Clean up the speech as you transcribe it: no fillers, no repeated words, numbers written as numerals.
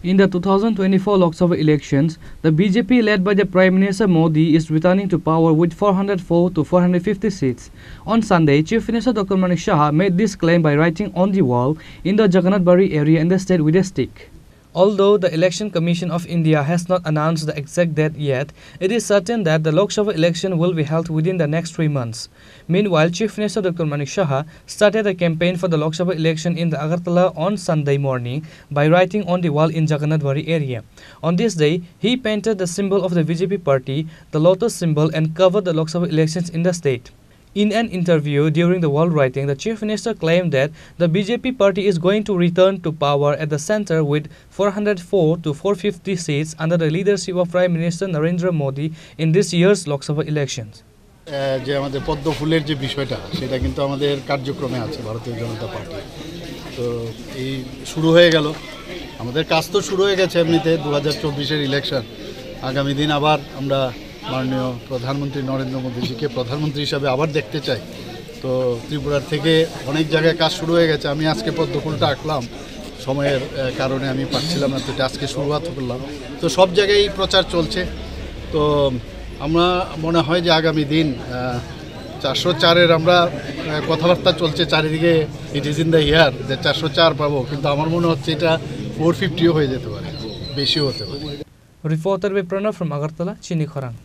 In the 2024 Lok Sabha elections, the BJP led by the Prime Minister Modi is returning to power with 404 to 450 seats. On Sunday, Chief Minister Dr. Manik Saha made this claim by writing on the wall in the Jagannath Bari area in the state with a stick. Although the Election Commission of India has not announced the exact date yet, it is certain that the Lok Sabha election will be held within the next 3 months. Meanwhile, Chief Minister Dr. Manik Saha started a campaign for the Lok Sabha election in the Agartala on Sunday morning by writing on the wall in Jagannath Bari area. On this day, he painted the symbol of the BJP party, the lotus symbol, and covered the Lok Sabha elections in the state. In an interview during the wall writing, the Chief Minister claimed that the BJP party is going to return to power at the center with 404 to 450 seats under the leadership of Prime Minister Narendra Modi in this year's Lok Sabha elections. যে আমাদের পদ্ম ফুলের যে বিষয়টা সেটা কিন্তু আমাদের কার্যক্রমে আছে ভারতীয় জনতা পার্টি। তো এই শুরু হয়ে গেল, আমাদের কাজ তো শুরু হয়ে গেছে এমনিতে 2024-এর ইলেকশন। আগামী দিন আবার আমরা মাননীয় প্রধানমন্ত্রী নরেন্দ্র মোদীজিকে প্রধানমন্ত্রী হিসাবে আবার দেখতে চাই। তো ত্রিপুরার থেকে অনেক জায়গায় কাজ শুরু হয়ে গেছে। আমি আজকে পদ্ম ফুলটা আঁকলাম, সময়ের কারণে আমি পারছিলাম না, তো আজকে শুরুয়াত করলাম। তো সব জায়গায় প্রচার চলছে। তো আমরা মনে হয় যে আগামী দিন 404-এর আমরা কথাবার্তা চলছে চারিদিকে, it is in the year যে 404 পাবো, কিন্তু আমার মনে হচ্ছে এটা 450ও হয়ে যেতে পারে, বেশিও হতে পারে। Reporter by Pranav from Agartala, Chini Khorang.